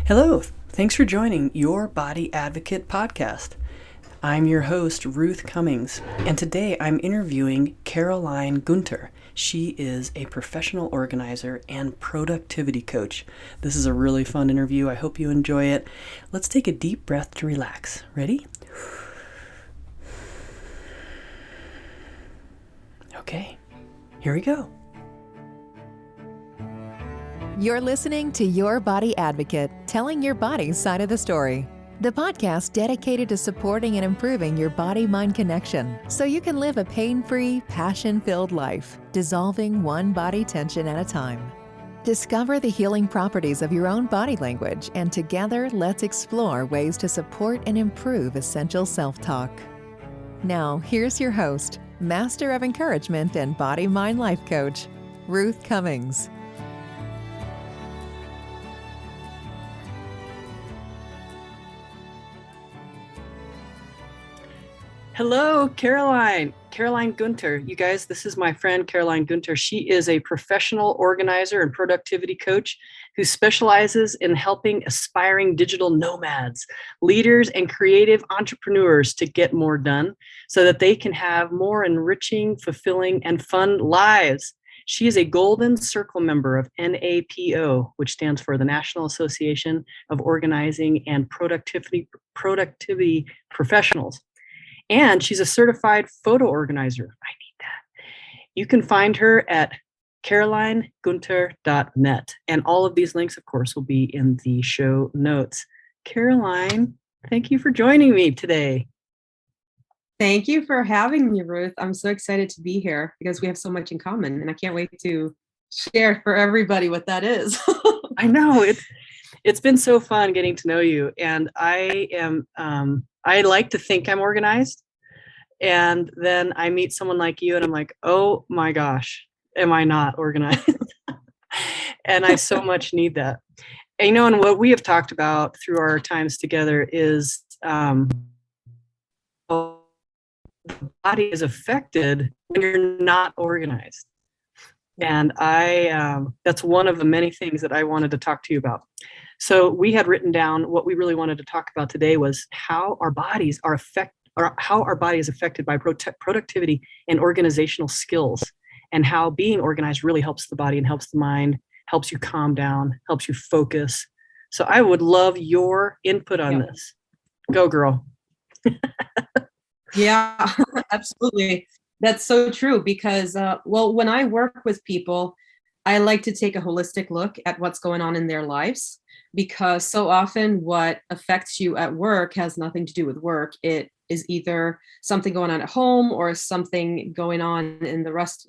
Hello, thanks for joining Your Body Advocate podcast. I'm your host, Ruth Cummings, and today I'm interviewing Caroline Guntur. She is a professional organizer and productivity coach. This is a really fun interview. I hope you enjoy it. Let's take a deep breath to relax. Ready? Okay, here we go. You're listening to Your Body Advocate, telling your body's side of the story. The podcast dedicated to supporting and improving your body-mind connection so you can live a pain-free, passion-filled life, dissolving one body tension at a time. Discover the healing properties of your own body language, and together let's explore ways to support and improve essential self-talk. Now, here's your host, Master of Encouragement and Body-Mind Life Coach, Ruth Cummings. Hello, Caroline Guntur. You guys, this is my friend, Caroline Guntur. She is a professional organizer and productivity coach who specializes in helping aspiring digital nomads, leaders, and creative entrepreneurs to get more done so that they can have more enriching, fulfilling, and fun lives. She is a Golden Circle member of NAPO, which stands for the National Association of Organizing and Productivity Professionals. And she's a certified photo organizer. I need that. You can find her at carolineguntur.net. And all of these links, of course, will be in the show notes. Caroline, thank you for joining me today. Thank you for having me, Ruth. I'm so excited to be here because we have so much in common, and I can't wait to share for everybody what that is. I know it's been so fun getting to know you, and I like to think I'm organized, and then I meet someone like you and I'm like, oh my gosh, am I not organized? And I so much need that. And, and what we have talked about through our times together is the body is affected when you're not organized. And that's one of the many things that I wanted to talk to you about. So we had written down what we really wanted to talk about today was how our bodies are how our body is affected by productivity and organizational skills, and how being organized really helps the body and helps the mind, helps you calm down, helps you focus. So I would love your input on this. Go, girl. Yeah, absolutely. That's so true because, when I work with people, I like to take a holistic look at what's going on in their lives, because so often what affects you at work has nothing to do with work. It is either something going on at home or something going on in the rest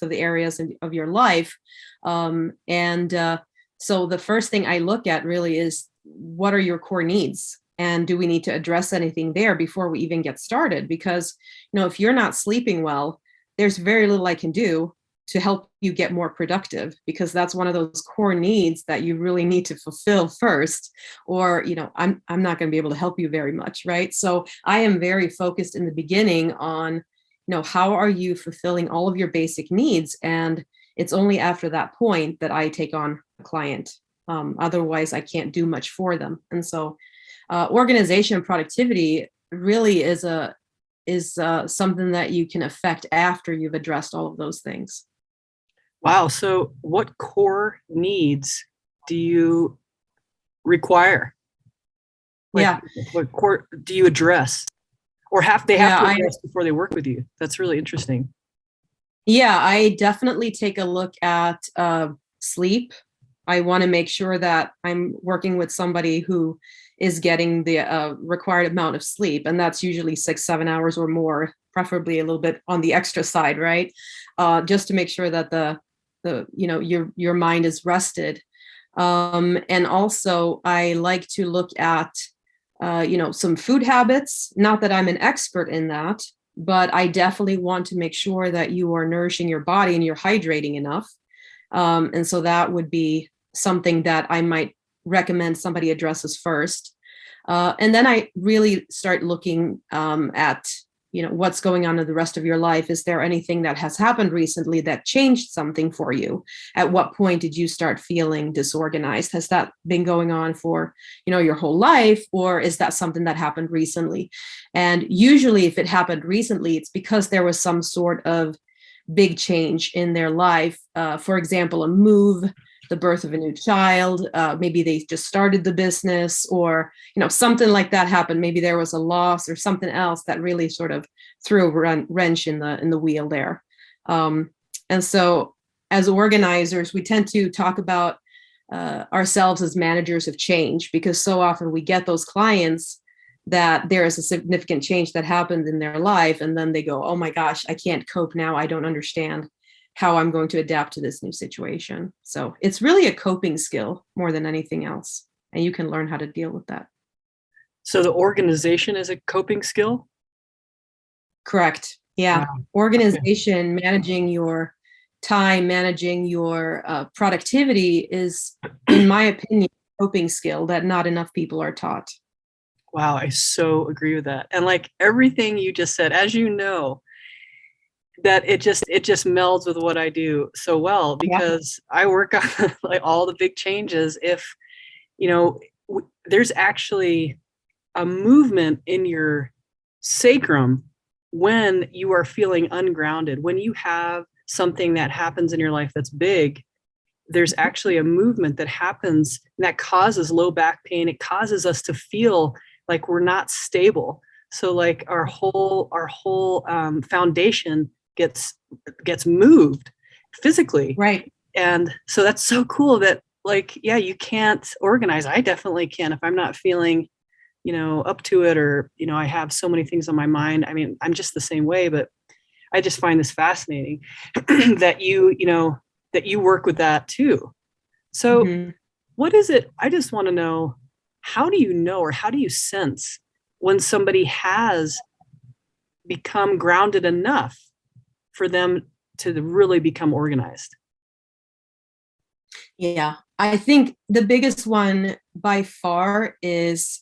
of the areas of your life. So the first thing I look at really is, what are your core needs? And do we need to address anything there before we even get started? Because, if you're not sleeping well, there's very little I can do to help you get more productive, because that's one of those core needs that you really need to fulfill first, or, I'm not going to be able to help you very much. Right. So I am very focused in the beginning on, how are you fulfilling all of your basic needs? And it's only after that point that I take on a client. Otherwise, I can't do much for them. And so organization and productivity really is something that you can affect after you've addressed all of those things. Wow. So what core needs do you require? What core do you address? Or have to address before they work with you? That's really interesting. Yeah, I definitely take a look at sleep. I want to make sure that I'm working with somebody who is getting the required amount of sleep. And that's usually 6-7 hours or more, preferably a little bit on the extra side, right? Just to make sure that your mind is rested. And also I like to look at, some food habits. Not that I'm an expert in that, but I definitely want to make sure that you are nourishing your body and you're hydrating enough. And so that would be something that I might recommend somebody addresses first. And then I really start looking at, what's going on in the rest of your life. Is there anything that has happened recently that changed something for you? At what point did you start feeling disorganized? Has that been going on for, your whole life, or is that something that happened recently? And usually if it happened recently, it's because there was some sort of big change in their life. For example, a move, the birth of a new child, maybe they just started the business, or something like that happened. Maybe there was a loss or something else that really sort of threw a wrench in the wheel there. And so as organizers, we tend to talk about ourselves as managers of change, because so often we get those clients that there is a significant change that happened in their life, and then they go, oh my gosh, I can't cope now. I don't understand how I'm going to adapt to this new situation. So it's really a coping skill more than anything else. And you can learn how to deal with that. So the organization is a coping skill? Correct. Yeah. Wow. Organization, managing your time, managing your productivity is, in my opinion, a coping skill that not enough people are taught. Wow, I so agree with that. And like everything you just said, as you know, that it just melds with what I do so well, because I work on like all the big changes. If there's actually a movement in your sacrum when you are feeling ungrounded, when you have something that happens in your life that's big, there's actually a movement that happens that causes low back pain. It causes us to feel like we're not stable. So like our whole foundation gets moved physically. Right. And so that's so cool that like, yeah, you can't organize. I definitely can if I'm not feeling, up to it, or, I have so many things on my mind. I mean, I'm just the same way, but I just find this fascinating that you work with that too. So what is it? I just want to know, how do you know, or how do you sense when somebody has become grounded enough for them to really become organized? Yeah, I think the biggest one by far is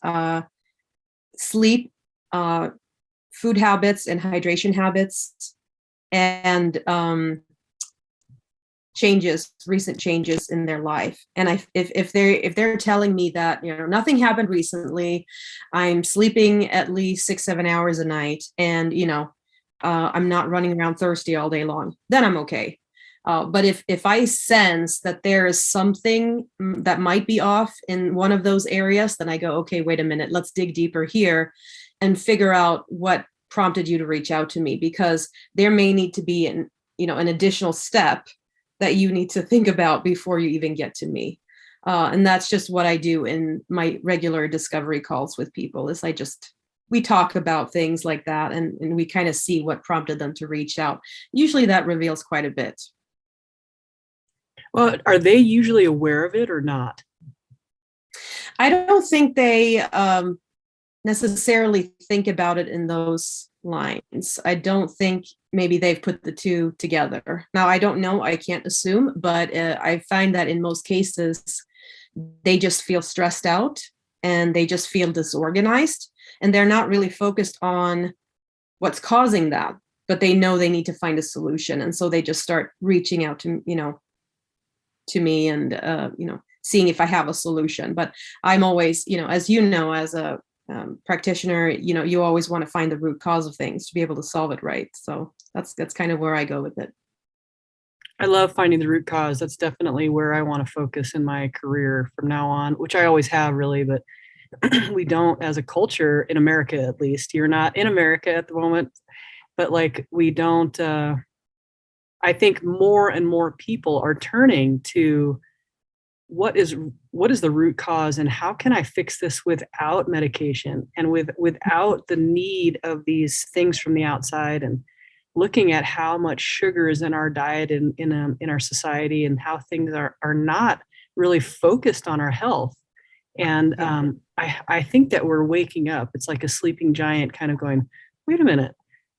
sleep, food habits and hydration habits, and recent changes in their life. And if they're telling me that nothing happened recently, I'm sleeping at least 6-7 hours a night, and I'm not running around thirsty all day long, then I'm okay. But if I sense that there is something that might be off in one of those areas, then I go, okay, wait a minute, let's dig deeper here and figure out what prompted you to reach out to me, because there may need to be an additional step that you need to think about before you even get to me. And that's just what I do in my regular discovery calls with people, is we talk about things like that, and we kind of see what prompted them to reach out. Usually that reveals quite a bit. Well, are they usually aware of it or not? I don't think they necessarily think about it in those lines. I don't think maybe they've put the two together. Now, I don't know, I can't assume, but I find that in most cases, they just feel stressed out and they just feel disorganized, and they're not really focused on what's causing that, but they know they need to find a solution. And so they just start reaching out to me and, seeing if I have a solution. But I'm always, as as a practitioner, you always want to find the root cause of things to be able to solve it right. So that's kind of where I go with it. I love finding the root cause. That's definitely where I want to focus in my career from now on, which I always have really, but we don't, as a culture in America, at least. You're not in America at the moment, but like we don't, I think more and more people are turning to what is the root cause, and how can I fix this without medication and without the need of these things from the outside, and looking at how much sugar is in our diet and in our society, and how things are not really focused on our health. And I think that we're waking up. It's like a sleeping giant kind of going, wait a minute,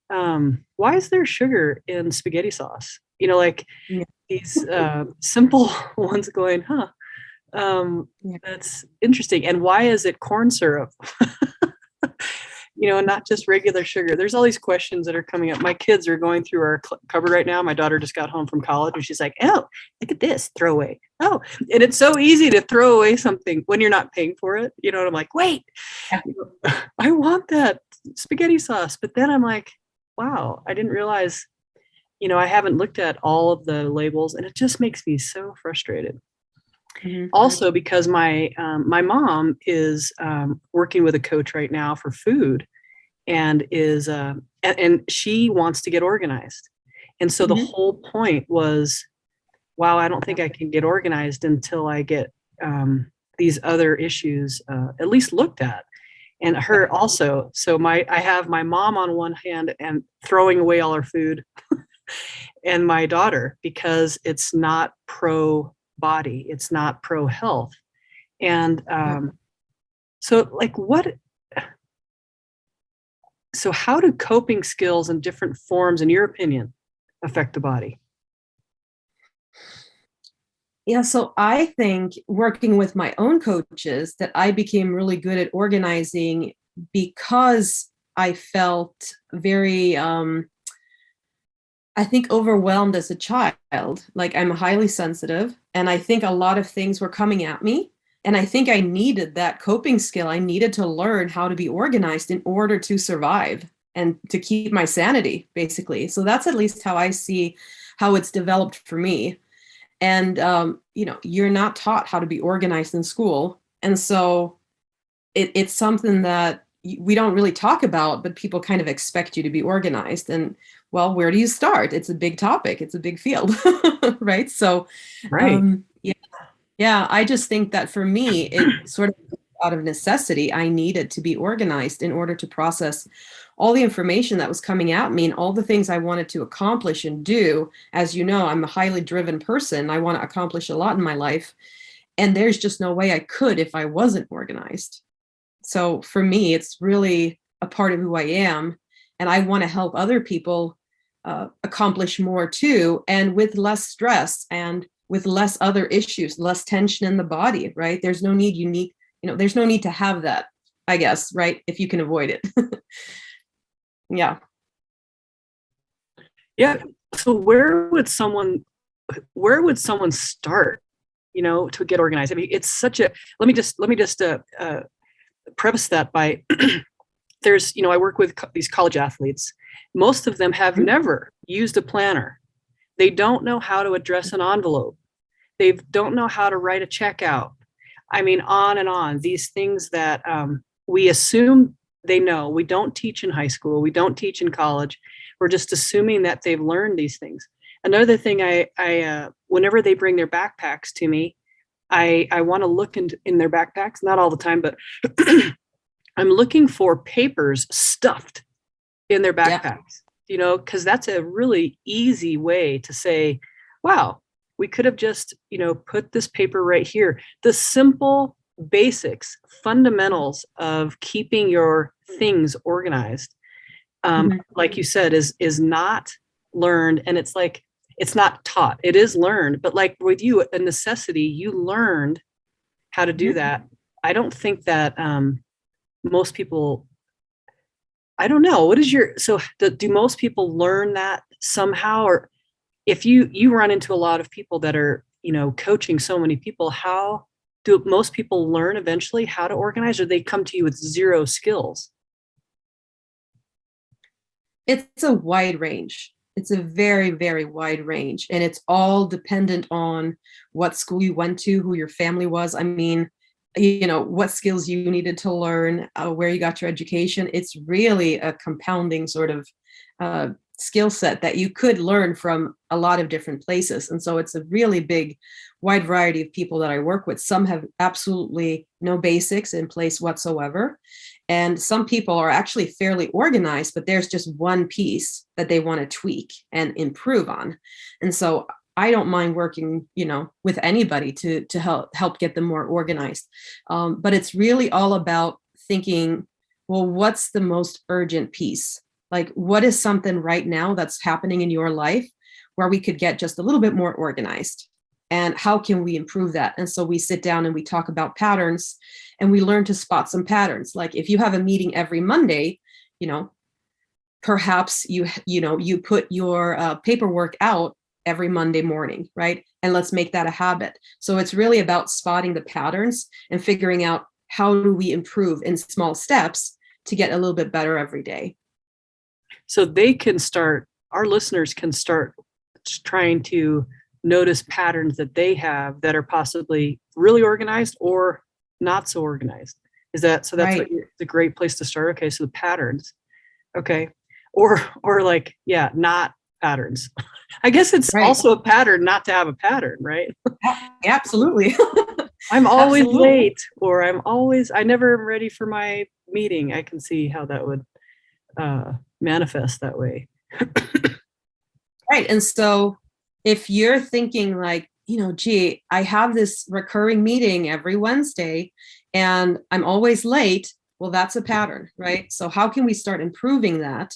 why is there sugar in spaghetti sauce? These simple ones going, that's interesting. And why is it corn syrup? and not just regular sugar. There's all these questions that are coming up. My kids are going through our cupboard right now. My daughter just got home from college and she's like, oh, look at this, throw away. Oh, and it's so easy to throw away something when you're not paying for it. And I'm like, wait, I want that spaghetti sauce. But then I'm like, wow, I didn't realize, I haven't looked at all of the labels, and it just makes me so frustrated. Mm-hmm. Also, because my mom is working with a coach right now for food, and is and she wants to get organized. And so the whole point was, wow, I don't think I can get organized until I get these other issues at least looked at. And her also. So I have my mom on one hand and throwing away all her food, and my daughter, because it's not pro body, it's not pro health. And so how do coping skills in different forms, in your opinion, affect the body? Yeah, so I think working with my own coaches that I became really good at organizing because I felt very I think overwhelmed as a child. Like, I'm highly sensitive, and I think a lot of things were coming at me. And I think I needed that coping skill. I needed to learn how to be organized in order to survive and to keep my sanity, basically. So that's at least how I see how it's developed for me. And, you're not taught how to be organized in school. And so it's something that we don't really talk about, but people kind of expect you to be organized. And well, where do you start? It's a big topic. It's a big field, right? So, right. Yeah, I just think that for me, it sort of out of necessity, I needed to be organized in order to process all the information that was coming at me and all the things I wanted to accomplish and do. As you know, I'm a highly driven person. I want to accomplish a lot in my life. And there's just no way I could if I wasn't organized. So for me, it's really a part of who I am. And I want to help other people accomplish more too, and with less stress and with less other issues, less tension in the body, right? There's no need there's no need to have that, I guess, right? If you can avoid it. Yeah. Yeah. So where would someone start, to get organized? I mean, it's such a, let me just preface that by there's, I work with these college athletes. Most of them have never used a planner. They don't know how to address an envelope. They don't know how to write a check out. I mean, on and on. These things that we assume they know. We don't teach in high school. We don't teach in college. We're just assuming that they've learned these things. Another thing, I whenever they bring their backpacks to me, I want to look in their backpacks, not all the time, but I'm looking for papers stuffed in their backpacks, because that's a really easy way to say, wow, we could have just, put this paper right here. The simple basics, fundamentals of keeping your things organized, like you said, is not learned. And it's like, it's not taught. It is learned. But like with you, a necessity, you learned how to do that. I don't think that most people, I don't know. Do most people learn that somehow? Or if you run into a lot of people that are, coaching so many people, how do most people learn eventually how to organize, or they come to you with zero skills? It's a wide range. It's a very, very wide range. And it's all dependent on what school you went to, who your family was. I mean, what skills you needed to learn, where you got your education. It's really a compounding sort of skill set that you could learn from a lot of different places. And so it's a really big, wide variety of people that I work with. Some have absolutely no basics in place whatsoever. And some people are actually fairly organized, but there's just one piece that they want to tweak and improve on. And so I don't mind working, with anybody to help get them more organized. But it's really all about thinking, well, what's the most urgent piece? Like, what is something right now that's happening in your life where we could get just a little bit more organized? And how can we improve that? And so we sit down and we talk about patterns, and we learn to spot some patterns. Like, if you have a meeting every Monday, perhaps you put your paperwork out every Monday morning, right? And let's make that a habit. So it's really about spotting the patterns and figuring out how do we improve in small steps to get a little bit better every day. So our listeners can start trying to notice patterns that they have that are possibly really organized or not so organized. That's right. a great place to start. Okay. So the patterns. Okay. Or not patterns. I guess it's right. also a pattern not to have a pattern, right? Absolutely. I'm always Absolutely. late, or I never am ready for my meeting. I can see how that would manifest that way. Right. And so if you're thinking like, gee, I have this recurring meeting every Wednesday and I'm always late, well, that's a pattern, right? So how can we start improving that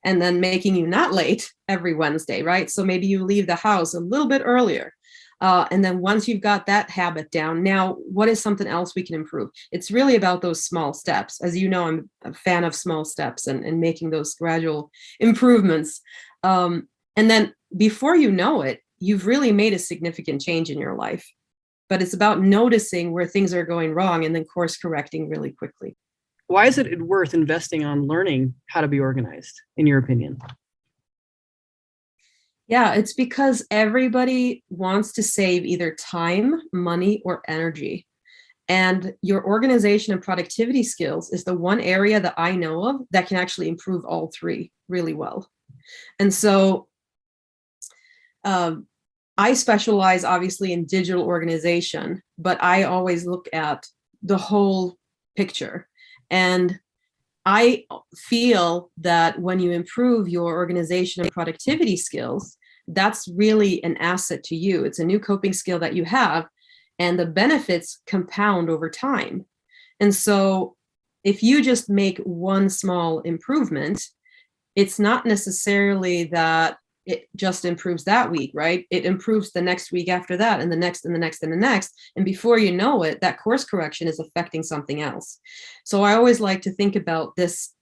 and then making you not late every Wednesday, right? So maybe you leave the house a little bit earlier. And then once you've got that habit down, now what is something else we can improve? It's really about those small steps. As you know, I'm a fan of small steps and making those gradual improvements. And then before you know it, you've really made a significant change in your life. But it's about noticing where things are going wrong and then course correcting really quickly. Why is it worth investing on learning how to be organized, in your opinion? Yeah, it's because everybody wants to save either time, money, or energy. And your organization and productivity skills is the one area that I know of that can actually improve all three really well. And so I specialize obviously in digital organization, but I always look at the whole picture. And I feel that when you improve your organization and productivity skills, that's really an asset to you. It's a new coping skill that you have, and the benefits compound over time. And so if you just make one small improvement, it's not necessarily that it just improves that week, right? It improves the next week after that, and the next and the next and the next. And before you know it, that course correction is affecting something else. So I always like to think about this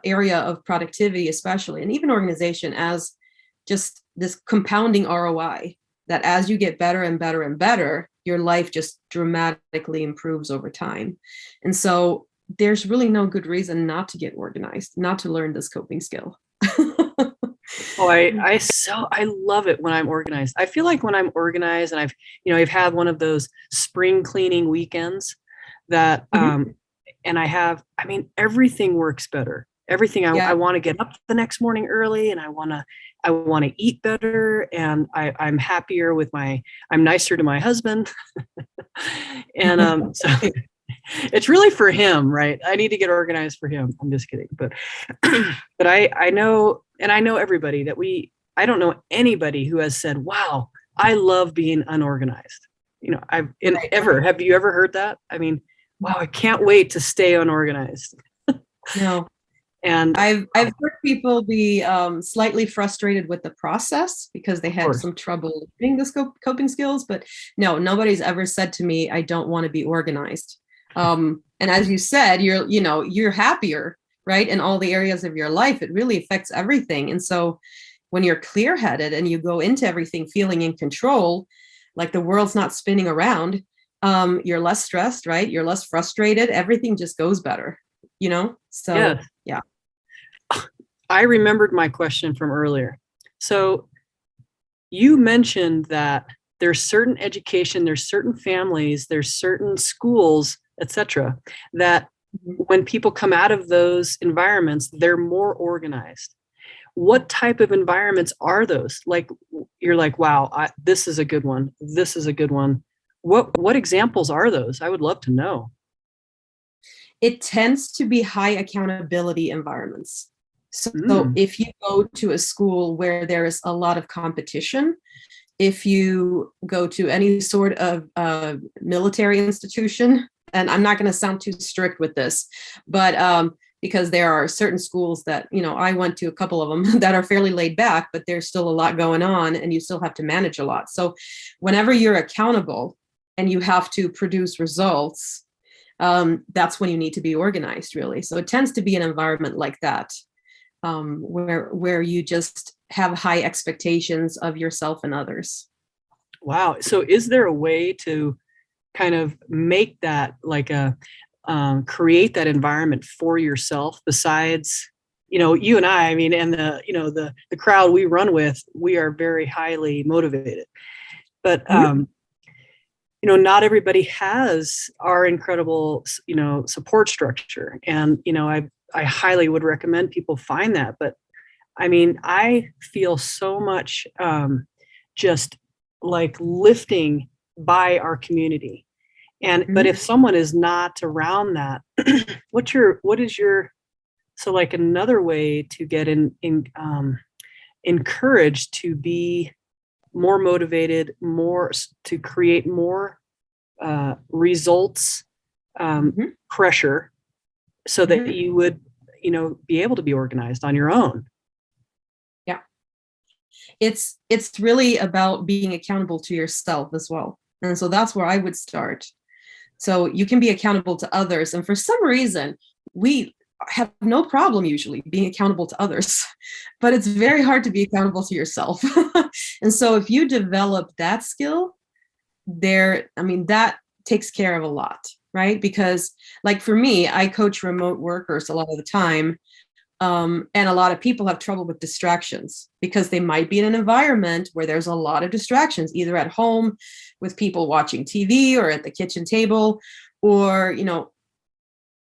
area of productivity, especially, and even organization, as just this compounding ROI, that as you get better and better and better, your life just dramatically improves over time. And so there's really no good reason not to get organized, not to learn this coping skill. Oh, I love it when I'm organized. I feel like when I'm organized and I've had one of those spring cleaning weekends that, and everything works better. Everything I want to get up the next morning early, and I want to eat better, and I'm happier with I'm nicer to my husband. And so it's really for him, right? I need to get organized for him. I'm just kidding. But I know, and I know everybody I don't know anybody who has said, wow, I love being unorganized. Have you ever heard that? I mean, wow, I can't wait to stay unorganized. No. And I've heard people be slightly frustrated with the process because they had some trouble learning the coping skills, but no, nobody's ever said to me, I don't want to be organized. And as you said, you're happier, right? In all the areas of your life, it really affects everything. And so when you're clear-headed and you go into everything feeling in control, like the world's not spinning around, you're less stressed, right? You're less frustrated. Everything just goes better, So, yeah. I remembered my question from earlier. So you mentioned that there's certain education, there's certain families, there's certain schools, etc., that when people come out of those environments, they're more organized. What type of environments are those? Like, you're like, wow, this is a good one. This is a good one. What examples are those? I would love to know. It tends to be high accountability environments. So if you go to a school where there is a lot of competition, if you go to any sort of military institution, and I'm not going to sound too strict with this, but because there are certain schools that, I went to a couple of them that are fairly laid back, but there's still a lot going on and you still have to manage a lot. So whenever you're accountable and you have to produce results, that's when you need to be organized, really. So it tends to be an environment like that, where you just have high expectations of yourself and others. Wow. So is there a way to kind of make that like create that environment for yourself besides, you and I mean, and the crowd we run with, we are very highly motivated, but, not everybody has our incredible, support structure. And, I highly would recommend people find that. But I mean, I feel so much just like lifting by our community. And but if someone is not around that, what is your so like another way to get encouraged to be more motivated, more to create more results, pressure, so that you would, be able to be organized on your own. Yeah. It's really about being accountable to yourself as well. And so that's where I would start. So you can be accountable to others. And for some reason, we have no problem usually being accountable to others, but it's very hard to be accountable to yourself. And so if you develop that skill that takes care of a lot, right? Because like for me, I coach remote workers a lot of the time. And a lot of people have trouble with distractions because they might be in an environment where there's a lot of distractions, either at home with people watching TV or at the kitchen table, or,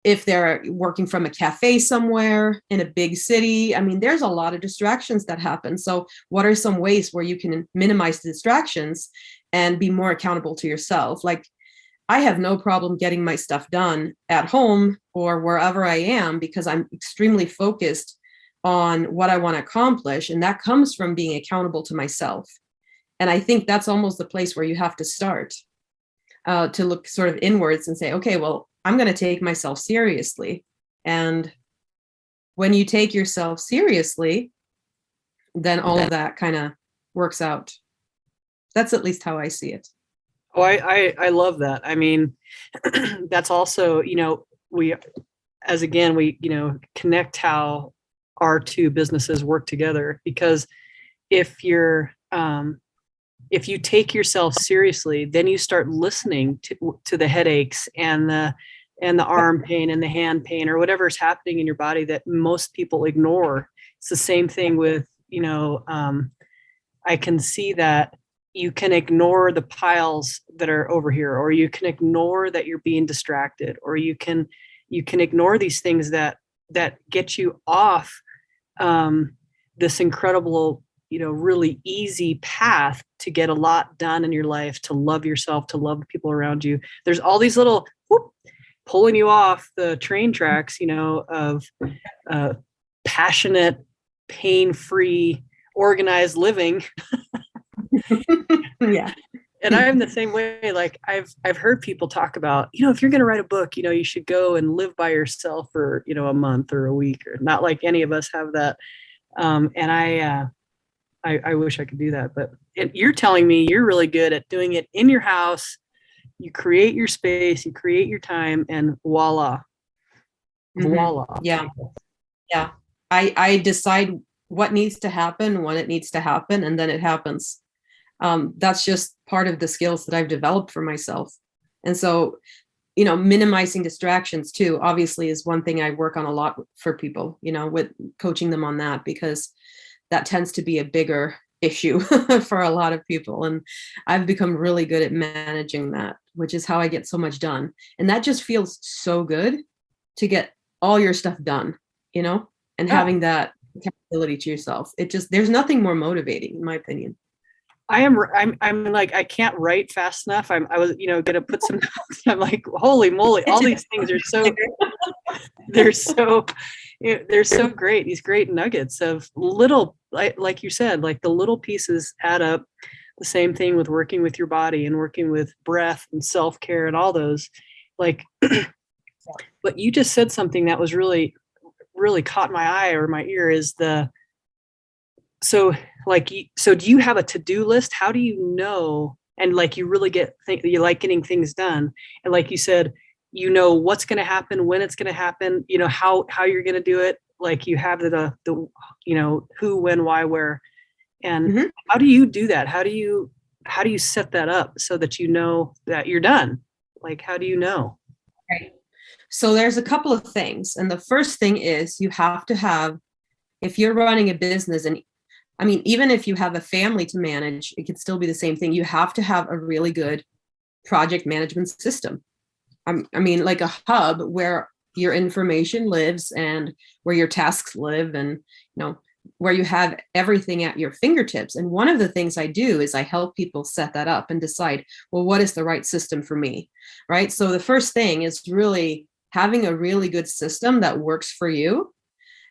if they're working from a cafe somewhere in a big city. I mean, there's a lot of distractions that happen. So what are some ways where you can minimize the distractions and be more accountable to yourself? Like, I have no problem getting my stuff done at home or wherever I am because I'm extremely focused on what I want to accomplish. And that comes from being accountable to myself. And I think that's almost the place where you have to start, to look sort of inwards and say, okay, well, I'm going to take myself seriously. And when you take yourself seriously, then all of that kind of works out. That's at least how I see it. Oh, I love that. I mean, that's also, we connect how our two businesses work together, because if you take yourself seriously, then you start listening to the headaches and the arm pain and the hand pain or whatever's happening in your body that most people ignore. It's the same thing with, I can see that you can ignore the piles that are over here, or you can ignore that you're being distracted, or you can ignore these things that get you off this incredible, really easy path to get a lot done in your life, to love yourself, to love the people around you. There's all these little pulling you off the train tracks, of passionate, pain-free, organized living. Yeah. And I'm the same way. Like I've heard people talk about, if you're going to write a book, you should go and live by yourself for, a month or a week, or not like any of us have that. And I wish I could do that, but you're telling me you're really good at doing it in your house. You create your space, you create your time, and voila. Voila. Yeah. Yeah. I decide what needs to happen, when it needs to happen, and then it happens. That's just part of the skills that I've developed for myself. And so, minimizing distractions too, obviously, is one thing I work on a lot for people, with coaching them on that, because that tends to be a bigger issue for a lot of people. And I've become really good at managing that, which is how I get so much done. And that just feels so good to get all your stuff done, and having that accountability to yourself. There's nothing more motivating, in my opinion. I'm like, I can't write fast enough. I was, gonna put some notes. I'm like, holy moly, all these things are they're so great. These great nuggets of little, like you said, like the little pieces add up. The same thing with working with your body and working with breath and self-care and all those, like, but you just said something that was really, really caught my eye or my ear is so do you have a to-do list? How do you know? And like, you really you like getting things done. And like you said, you know what's going to happen, when it's going to happen, you know, how you're going to do it. Like you have the, you know, who, when, why, where, and Mhm. how do you do that? How do you set that up so that you know that you're done? Like, how do you know? Right. So there's a couple of things. And the first thing is you have to have, if you're running a business, and I mean, even if you have a family to manage, it can still be the same thing. You have to have a really good project management system. I mean, like a hub where your information lives and where your tasks live, and, you know, where you have everything at your fingertips. And one of the things I do is I help people set that up and decide, well, what is the right system for me? Right. So the first thing is really having a really good system that works for you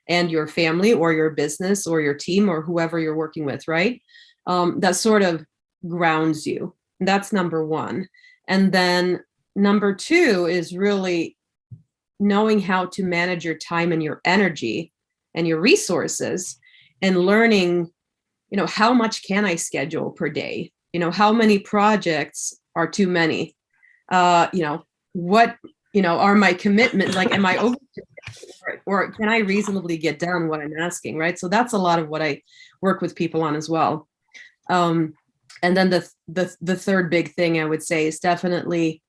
and your family or your business or your team or whoever you're working with, right? That sort of grounds you. That's number one. And then number two is really knowing how to manage your time and your energy and your resources, and learning, you know, how much can I schedule per day? You know, how many projects are too many? You know, what, you know, are my commitments? Like, am I over, or can I reasonably get done what I'm asking? Right. So that's a lot of what I work with people on as well. And then the third big thing I would say is definitely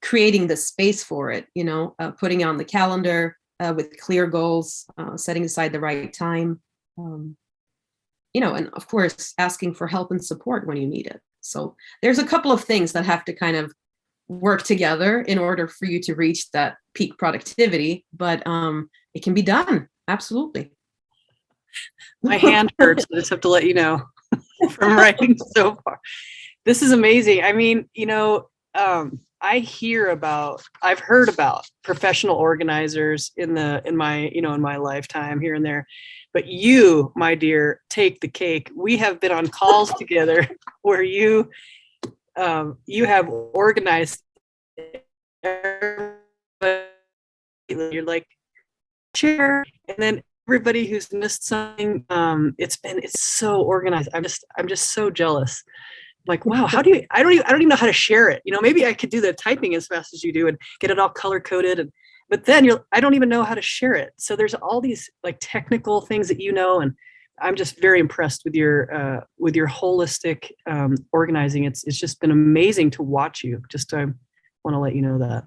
creating the space for it, you know, putting it on the calendar with clear goals, setting aside the right time, you know, and of course, asking for help and support when you need it. So there's a couple of things that have to kind of work together in order for you to reach that peak productivity, but it can be done. Absolutely. My hand hurts. I just have to let you know from writing so far. This is amazing. I mean, you know, I've heard about professional organizers in my lifetime here and there, but you, my dear, take the cake. We have been on calls together where you have organized. You're like chair, and then everybody who's missed something. It's so organized. I'm just so jealous. Like, wow, how do you, I don't even know how to share it. You know, maybe I could do the typing as fast as you do and get it all color coded. But then I don't even know how to share it. So there's all these like technical things that, you know, and I'm just very impressed with your holistic organizing. It's just been amazing to watch you. Just, I want to let you know that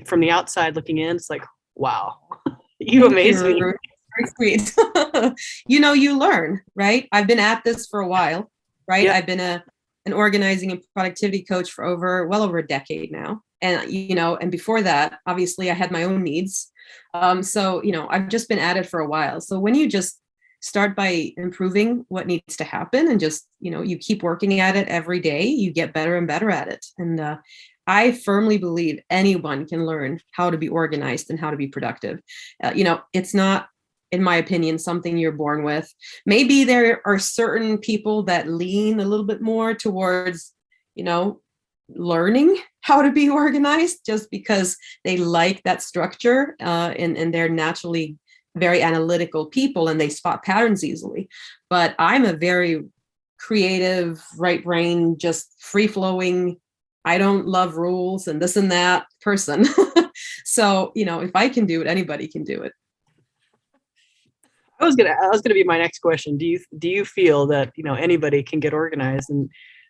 from the outside looking in, it's like, wow, you amaze me. Very sweet. You know, you learn, right? I've been at this for a while, right? Yeah. I've been an organizing and productivity coach for well over a decade now. And, you know, and before that, obviously I had my own needs. So, you know, I've just been at it for a while. So when you just start by improving what needs to happen and just, you know, you keep working at it every day, you get better and better at it. And I firmly believe anyone can learn how to be organized and how to be productive. You know, it's not, in my opinion, something you're born with. Maybe there are certain people that lean a little bit more towards, you know, learning how to be organized just because they like that structure and they're naturally very analytical people and they spot patterns easily. But I'm a very creative, right brain, just free flowing, I don't love rules and this and that person. So, you know, if I can do it, anybody can do it. I was gonna be my next question. Do you feel that, you know, anybody can get organized? And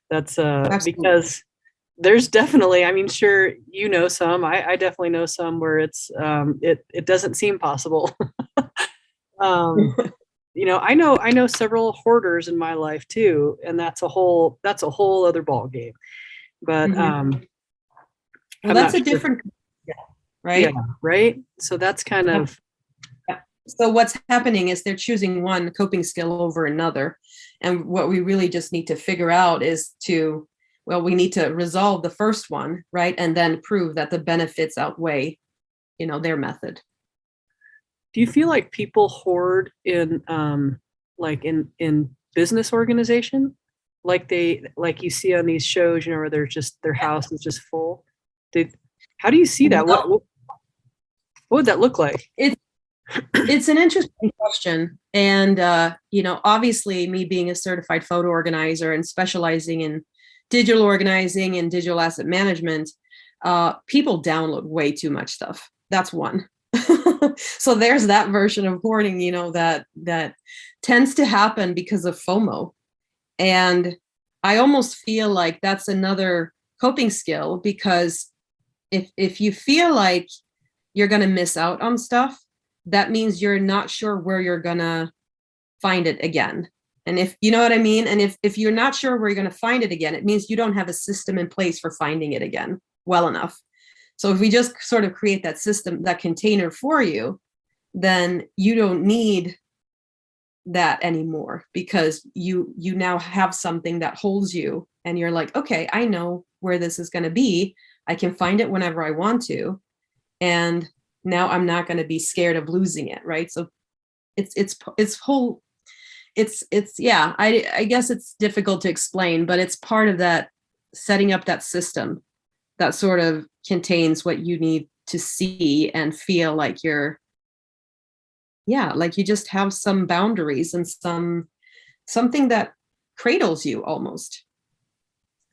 that's because there's definitely, I mean, sure, you know, some, I definitely know some where it's it doesn't seem possible. You know, I know several hoarders in my life too, and that's a whole other ball game. But well, that's a different, right? Yeah, right. So that's kind of. So what's happening is they're choosing one coping skill over another. And what we really just need to figure out is we need to resolve the first one, right? And then prove that the benefits outweigh, you know, their method. Do you feel like people hoard in like in business organization? Like you see on these shows, you know, where their house is just full. How do you see that? What would that look like? It's an interesting question. And, you know, obviously me being a certified photo organizer and specializing in digital organizing and digital asset management, People download way too much stuff. That's one. So there's that version of hoarding, that tends to happen because of FOMO. And I almost feel like that's another coping skill, because if you feel like you're going to miss out on stuff, that means you're not sure where you're going to find it again. And if you know what I mean, and if you're not sure where you're going to find it again, it means you don't have a system in place for finding it again well enough. So if we just sort of create that system, that container for you, then you don't need that anymore, because you now have something that holds you, and you're like, okay, I know where this is going to be. I can find it whenever I want to. And now I'm not going to be scared of losing it. Right. So I guess it's difficult to explain, but it's part of that, setting up that system that sort of contains what you need to see and feel like like you just have some boundaries and something that cradles you almost.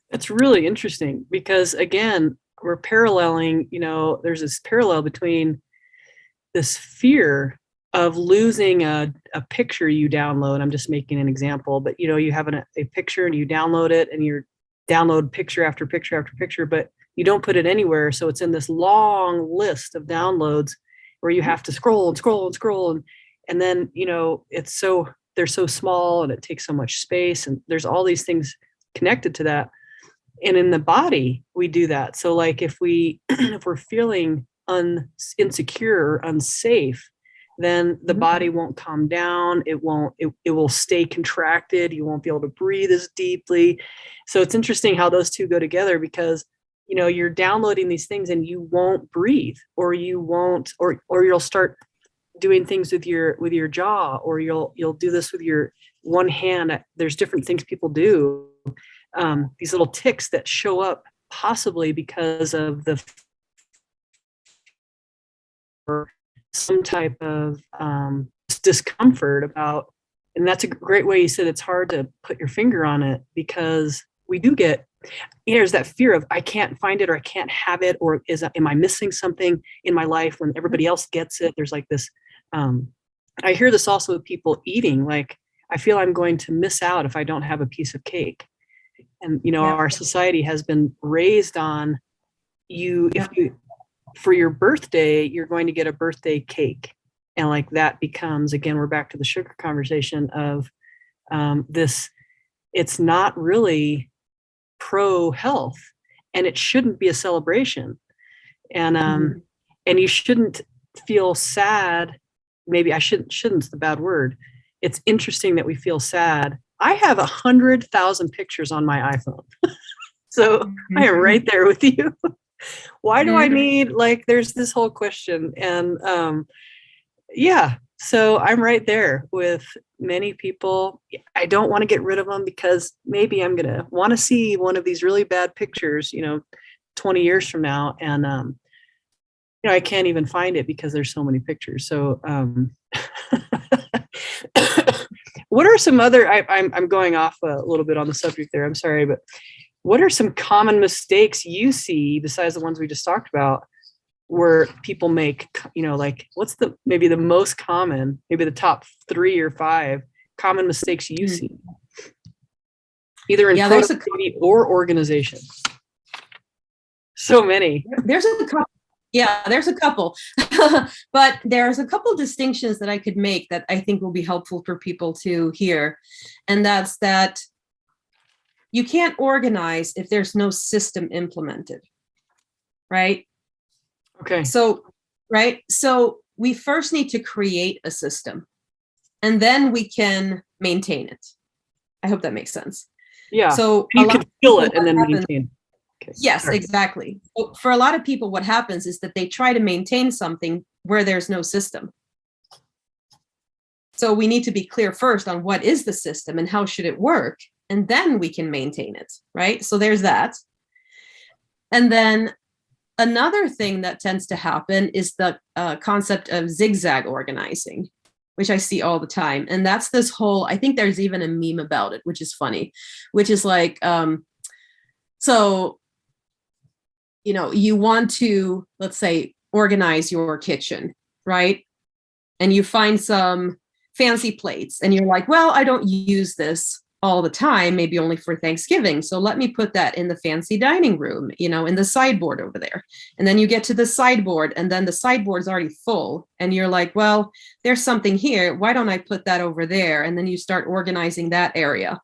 It's really interesting because, again, we're paralleling, there's this parallel between this fear of losing a picture you download. I'm just making an example, but you have a picture and you download it, and you download picture after picture after picture, but you don't put it anywhere. So it's in this long list of downloads where you have to scroll and scroll and scroll. And then, they're so small and it takes so much space, and there's all these things connected to that. And in the body, we do that. So like if we're feeling insecure or unsafe, then the body won't calm down. It will stay contracted. You won't be able to breathe as deeply. So it's interesting how those two go together, because you're downloading these things and you won't breathe, or you won't, or you'll start doing things with your jaw, or you'll do this with your one hand. There's different things people do. These little tics that show up possibly because of some type of discomfort about, and that's a great way you said it's hard to put your finger on it, because we do get, there's that fear of I can't find it, or I can't have it, or am I missing something in my life when everybody else gets it? There's like this, I hear this also with people eating, like I feel I'm going to miss out if I don't have a piece of cake. And our society has been raised on if you for your birthday, you're going to get a birthday cake. And like that becomes, again, we're back to the sugar conversation of this, it's not really pro health, and it shouldn't be a celebration. And and you shouldn't feel sad. Maybe I shouldn't's the bad word. It's interesting that we feel sad. I have 100,000 pictures on my iPhone. So I am right there with you. Why do I need, there's this whole question. And so I'm right there with many people. I don't want to get rid of them, because maybe I'm going to want to see one of these really bad pictures, 20 years from now. And, I can't even find it because there's so many pictures. So what are some other, I'm going off a little bit on the subject there, I'm sorry, but what are some common mistakes you see besides the ones we just talked about, where people make, what's maybe the most common, maybe the top 3 or 5 common mistakes you see, either in productivity or organization? So many. There's a couple. Yeah, there's a couple, but there's a couple distinctions that I could make that I think will be helpful for people to hear. And that's that you can't organize if there's no system implemented, right? Okay. So we first need to create a system, and then we can maintain it. I hope that makes sense. Yeah. So you can fill it and then maintain. Okay. Yes, Sorry. exactly. For a lot of people, what happens is that they try to maintain something where there's no system. So we need to be clear first on what is the system and how should it work, and then we can maintain it, right? So there's that. And then another thing that tends to happen is the concept of zigzag organizing, which I see all the time. And that's this whole, I think there's even a meme about it, which is funny, which is like, so you want to, let's say, organize your kitchen, right? And you find some fancy plates and you're like, well, I don't use this all the time, maybe only for Thanksgiving. So let me put that in the fancy dining room, in the sideboard over there. And then you get to the sideboard and then the sideboard's already full. And you're like, well, there's something here. Why don't I put that over there? And then you start organizing that area.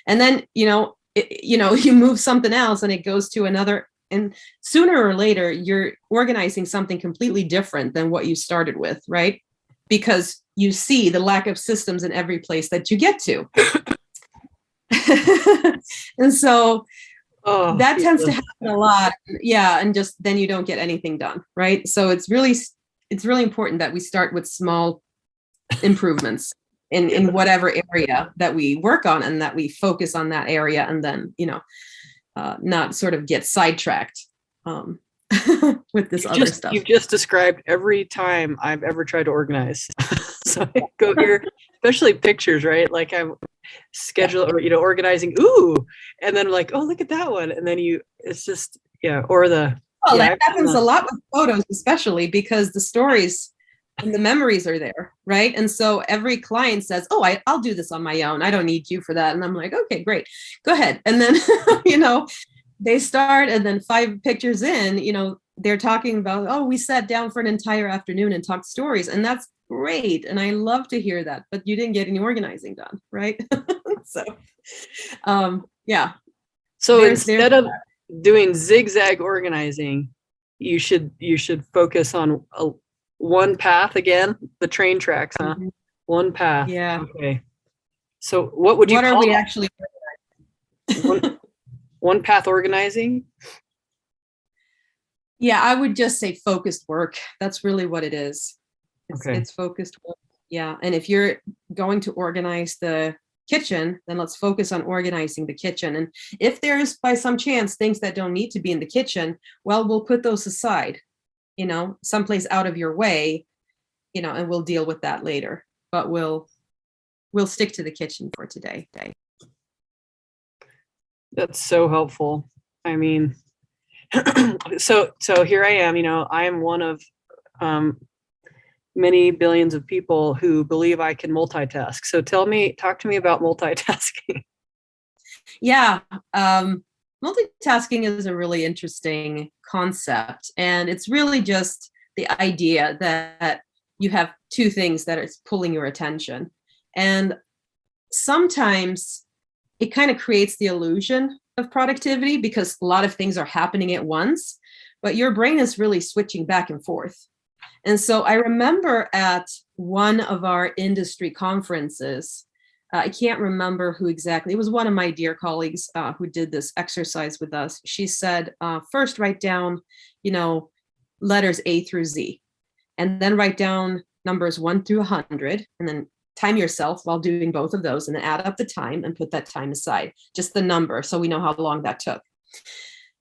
And then, you move something else and it goes to another. And sooner or later, you're organizing something completely different than what you started with, right? Because you see the lack of systems in every place that you get to. And so that tends to happen a lot. Yeah. And just then you don't get anything done. Right. So it's really important that we start with small improvements in whatever area that we work on and that we focus on that area and then, not sort of get sidetracked with this other stuff. You've just described every time I've ever tried to organize. So I go here, especially pictures, right? Like I'm schedule or, organizing, and then like, oh, look at that one. And then it's just, or the. Well, that happens a lot with photos, especially because the stories and the memories are there, right? And so every client says, oh, I'll do this on my own. I don't need you for that. And I'm like, okay, great, go ahead. And then, they start and then 5 pictures in, they're talking about, oh, we sat down for an entire afternoon and talked stories. And that's great. And I love to hear that, but you didn't get any organizing done, right? So, yeah. So instead of doing zigzag organizing, you should focus on one path again, the train tracks, huh? Mm-hmm. One path. Yeah. Okay. So what are we actually one path organizing? Yeah, I would just say focused work. That's really what it is. It's focused work. Yeah. And if you're going to organize the kitchen, then let's focus on organizing the kitchen. And if there's by some chance things that don't need to be in the kitchen, well, we'll put those aside, someplace out of your way, and we'll deal with that later. But we'll stick to the kitchen for today. That's so helpful. I mean, so here I am, I am one of many billions of people who believe I can multitask. So talk to me about multitasking. Yeah. Multitasking is a really interesting concept. And it's really just the idea that you have 2 things that are pulling your attention. And sometimes it kind of creates the illusion of productivity because a lot of things are happening at once, but your brain is really switching back and forth. And so I remember at one of our industry conferences, I can't remember who exactly, it was one of my dear colleagues who did this exercise with us. She said, first write down, letters A through Z, and then write down numbers 1 through 100, and then time yourself while doing both of those and then add up the time and put that time aside, just the number. So we know how long that took.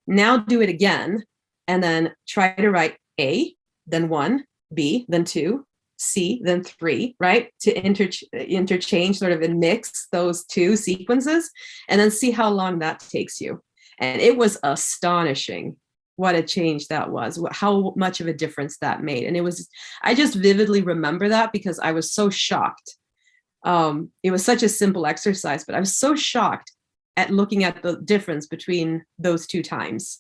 Now do it again. And then try to write A, then 1, B, then 2, C, then 3, right? To interchange sort of and mix those 2 sequences and then see how long that takes you. And it was astonishing what a change that was, how much of a difference that made. And I just vividly remember that because I was so shocked. It was such a simple exercise, but I was so shocked at looking at the difference between those 2 times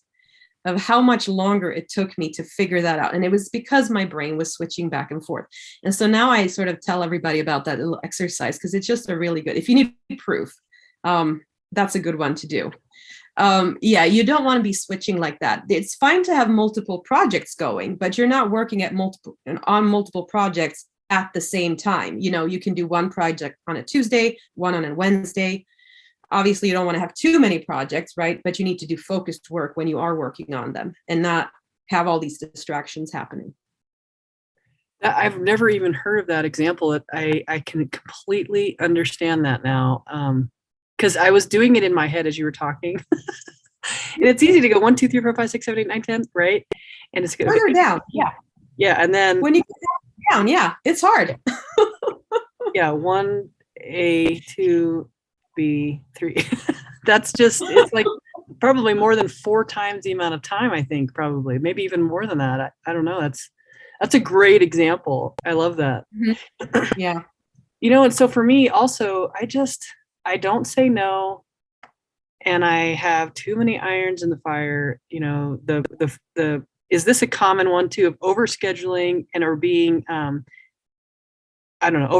of how much longer it took me to figure that out. And it was because my brain was switching back and forth. And so now I sort of tell everybody about that little exercise because it's just a really good, if you need proof, that's a good one to do. Yeah, you don't want to be switching like that. It's fine to have multiple projects going, but you're not working on multiple projects at the same time. You can do one project on a Tuesday, one on a Wednesday. Obviously, you don't want to have too many projects, right? But you need to do focused work when you are working on them and not have all these distractions happening. I've never even heard of that example. I can completely understand that now. Because I was doing it in my head as you were talking. And it's easy to go 1, 2, 3, 4, 5, 6, 7, 8, 9, 10, right? And it's further down. Yeah. Yeah. And then when you go down, yeah, it's hard. Yeah, 1, A, 2, B, 3. That's just, it's like probably more than 4 times the amount of time, I think, probably, maybe even more than that. I don't know. That's a great example. I love that. Yeah. And so for me also, I don't say no, and I have too many irons in the fire. Is this a common one too, of overscheduling or being I don't know,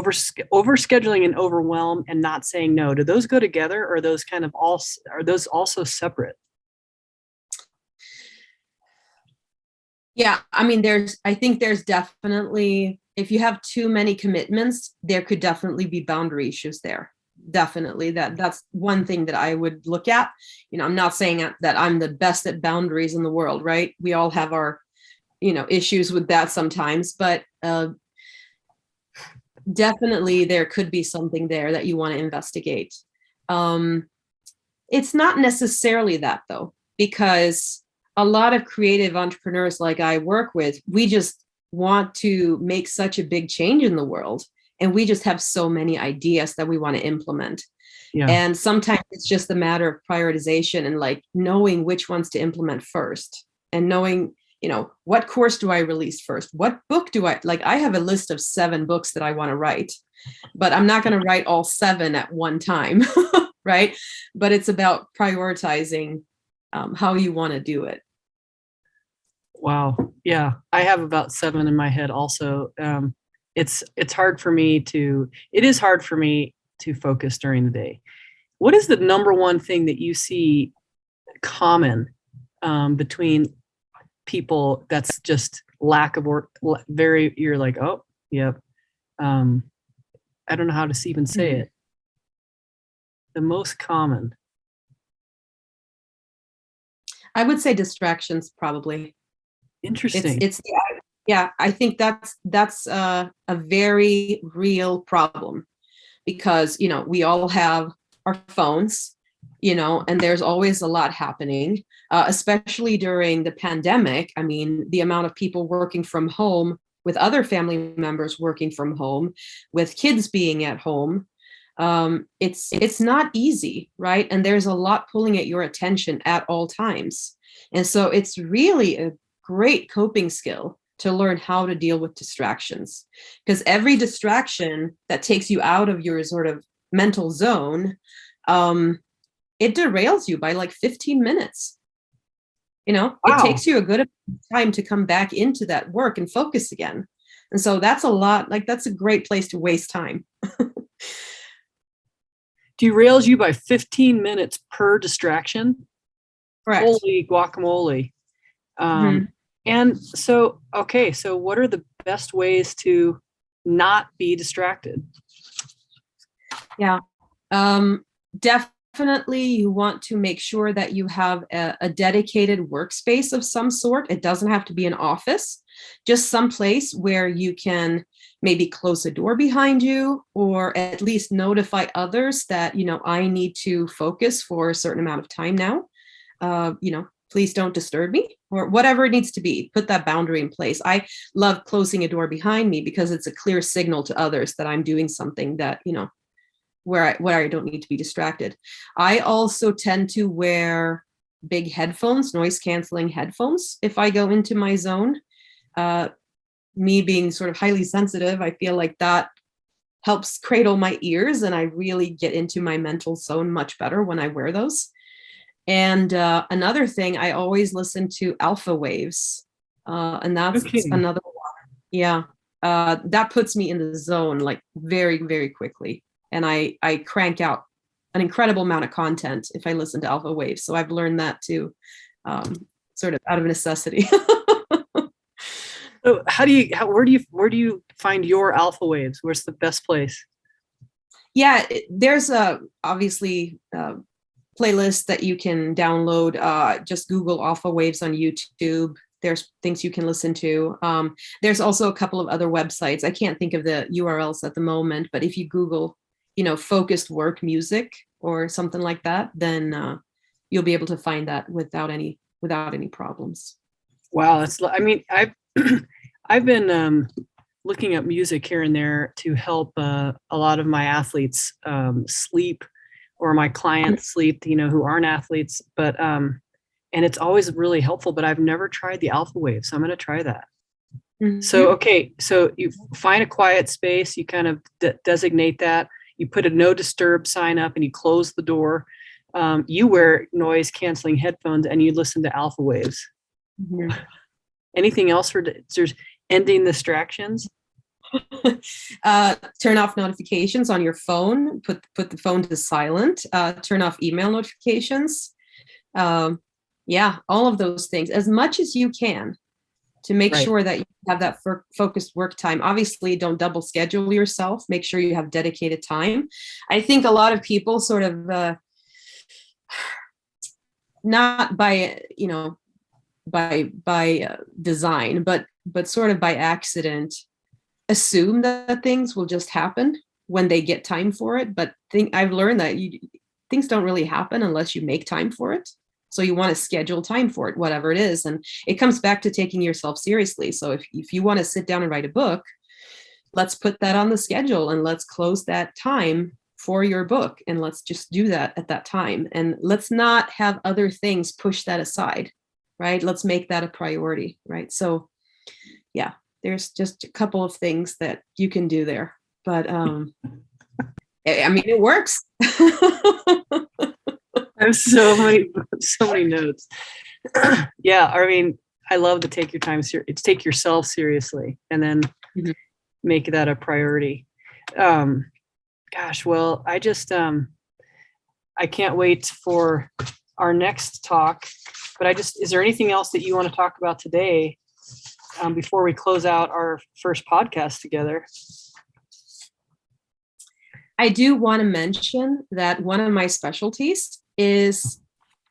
overscheduling and overwhelm and not saying no? Do those go together, or are those also separate? Yeah, I mean, I think there's definitely, if you have too many commitments, there could definitely be boundary issues there. Definitely. That's one thing that I would look at. I'm not saying that I'm the best at boundaries in the world, right? We all have our, issues with that sometimes, but definitely there could be something there that you want to investigate. It's not necessarily that, though, because a lot of creative entrepreneurs like I work with, we just want to make such a big change in the world, and we just have so many ideas that we want to implement. Yeah. And sometimes it's just a matter of prioritization and like knowing which ones to implement first, and knowing, what course do I release first? What book do I have a list of 7 books that I want to write, but I'm not going to write all 7 at one time. Right. But it's about prioritizing how you want to do it. Wow. Yeah. I have about 7 in my head also. It is hard for me to focus during the day. What is the number one thing that you see common between people that's just lack of work? You're like, oh, yep. I don't know how to even say it. The most common. I would say distractions, probably. Interesting. Yeah, I think that's a very real problem, because, we all have our phones, and there's always a lot happening, especially during the pandemic. I mean, the amount of people working from home, with other family members working from home, with kids being at home. It's not easy, right? And there's a lot pulling at your attention at all times. And so it's really a great coping skill to learn how to deal with distractions, because every distraction that takes you out of your sort of mental zone, it derails you by like 15 minutes. Wow. It takes you a good time to come back into that work and focus again. And so that's a great place to waste time. Derails you by 15 minutes per distraction? Correct. Holy guacamole. And so, okay, so what are the best ways to not be distracted? Yeah. Definitely you want to make sure that you have a dedicated workspace of some sort. It doesn't have to be an office, just some place where you can maybe close a door behind you, or at least notify others that, I need to focus for a certain amount of time now. Please don't disturb me, or whatever it needs to be. Put that boundary in place. I love closing a door behind me because it's a clear signal to others that I'm doing something that, where I don't need to be distracted. I also tend to wear big headphones, noise canceling headphones, if I go into my zone. Me being sort of highly sensitive, I feel like that helps cradle my ears, and I really get into my mental zone much better when I wear those. And another thing, I always listen to alpha waves, and that's another one. Yeah, that puts me in the zone like very, very quickly, and I crank out an incredible amount of content if I listen to alpha waves. So I've learned that too, sort of out of necessity. So where do you find your alpha waves? Where's the best place? Yeah, there's obviously playlist that you can download. Just Google alpha waves on YouTube. There's things you can listen to. There's also a couple of other websites. I can't think of the URLs at the moment, but if you Google, focused work music or something like that, then you'll be able to find that without any problems. Wow, I've been looking up music here and there to help a lot of my athletes sleep or my clients sleep, who aren't athletes, but, and it's always really helpful, but I've never tried the alpha wave. So I'm going to try that. So, okay. So you find a quiet space, you kind of designate that, you put a no disturb sign up and you close the door. You wear noise canceling headphones and you listen to alpha waves. Anything else there's ending distractions? Turn off notifications on your phone, put the phone to silent, turn off email notifications. Yeah, all of those things as much as you can to make sure that you have that focused work time. Obviously, don't double schedule yourself. Make sure you have dedicated time. I think a lot of people sort of not by design, but sort of by accident, assume that things will just happen when they get time for it. But I've learned that things don't really happen unless you make time for it. So you want to schedule time for it, whatever it is. And it comes back to taking yourself seriously. So if you want to sit down and write a book, let's put that on the schedule and let's close that time for your book. And let's just do that at that time. And let's not have other things push that aside, right? Let's make that a priority, right? So yeah, there's just a couple of things that you can do there. But I mean, it works. I have so many notes. Yeah, I mean, I love to take your time take yourself seriously and then make that a priority. Gosh, well, I just I can't wait for our next talk. But is there anything else that you want to talk about today before we close out our first podcast together? I do want to mention that one of my specialties is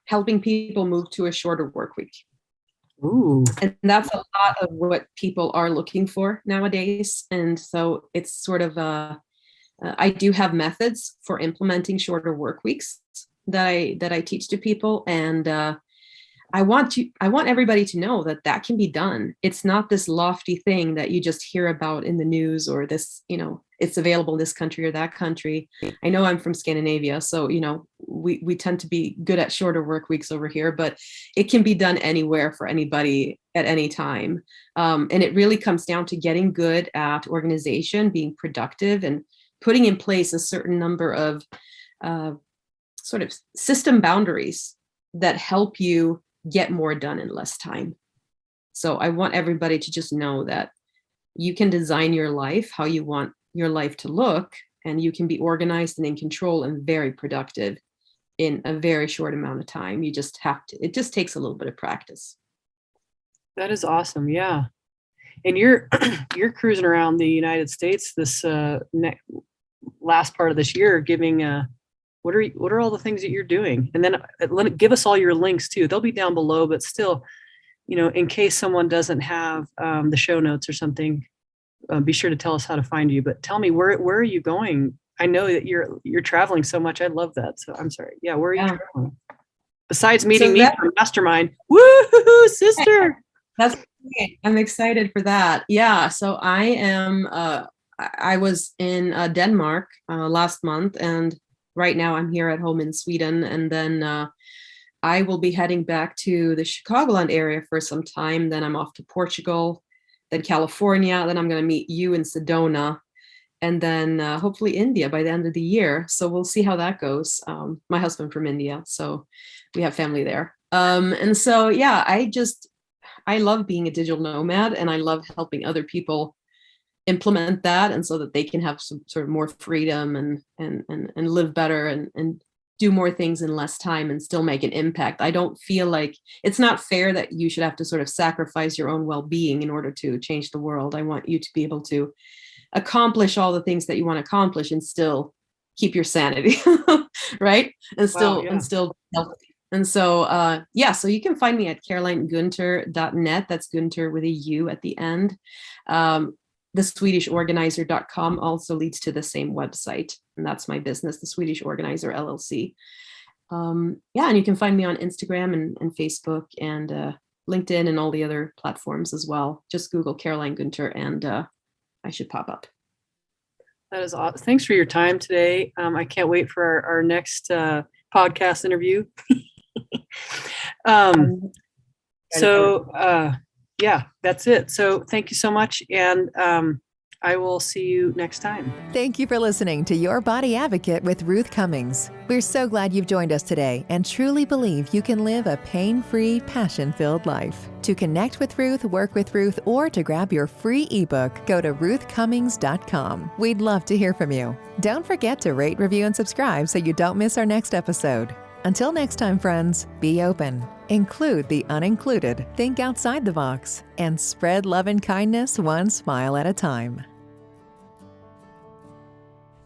helping people move to a shorter work week. Ooh. And that's a lot of what people are looking for nowadays. And so it's sort of I do have methods for implementing shorter work weeks that I teach to people. And I want everybody to know that can be done. It's not this lofty thing that you just hear about in the news or this, it's available in this country or that country. I know I'm from Scandinavia, so, we tend to be good at shorter work weeks over here, but it can be done anywhere for anybody at any time. And it really comes down to getting good at organization, being productive, and putting in place a certain number of sort of system boundaries that help you get more done in less time. So I want everybody to just know that you can design your life how you want your life to look, and you can be organized and in control and very productive in a very short amount of time. You just have to, it just takes a little bit of practice. That is awesome. Yeah. And you're cruising around the United States this last part of this year, giving what are all the things that you're doing? And then give us all your links too. They'll be down below, but still, in case someone doesn't have the show notes or something, be sure to tell us how to find you. But tell me, where are you going? I know that you're traveling so much. I love that. So I'm sorry. Yeah, where are you traveling? Besides meeting me for Mastermind. Woo, sister. That's great. I'm excited for that. Yeah. So I am. I was in Denmark last month, and right now I'm here at home in Sweden. And then I will be heading back to the Chicagoland area for some time. Then I'm off to Portugal, then California. Then I'm going to meet you in Sedona, and then hopefully India by the end of the year. So we'll see how that goes. My husband from India, so we have family there. And so, yeah, I love being a digital nomad, and I love helping other people implement that, and so that they can have some sort of more freedom and live better and do more things in less time and still make an impact. I don't feel like it's not fair that you should have to sort of sacrifice your own well-being in order to change the world. I want you to be able to accomplish all the things that you want to accomplish and still keep your sanity, right? And still healthy. And so, so you can find me at carolineguntur.net. That's Guntur with a U at the end. The SwedishOrganizer.com also leads to the same website. And that's my business, the Swedish Organizer LLC. And you can find me on Instagram and Facebook and LinkedIn and all the other platforms as well. Just Google Caroline Guntur and I should pop up. That is awesome. Thanks for your time today. I can't wait for our next podcast interview. Yeah, that's it. So thank you so much. And I will see you next time. Thank you for listening to Your Body Advocate with Ruth Cummings. We're so glad you've joined us today and truly believe you can live a pain-free, passion-filled life. To connect with Ruth, work with Ruth, or to grab your free ebook, go to ruthcummings.com. We'd love to hear from you. Don't forget to rate, review, and subscribe so you don't miss our next episode. Until next time, friends, be open, include the unincluded, think outside the box, and spread love and kindness one smile at a time.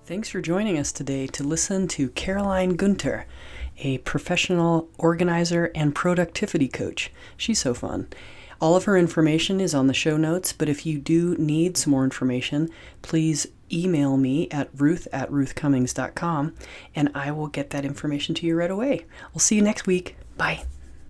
Thanks for joining us today to listen to Caroline Guntur, a professional organizer and productivity coach. She's so fun. All of her information is on the show notes, but if you do need some more information, please email me at ruth@ruthcummings.com and I will get that information to you right away. I'll see you next week. Bye.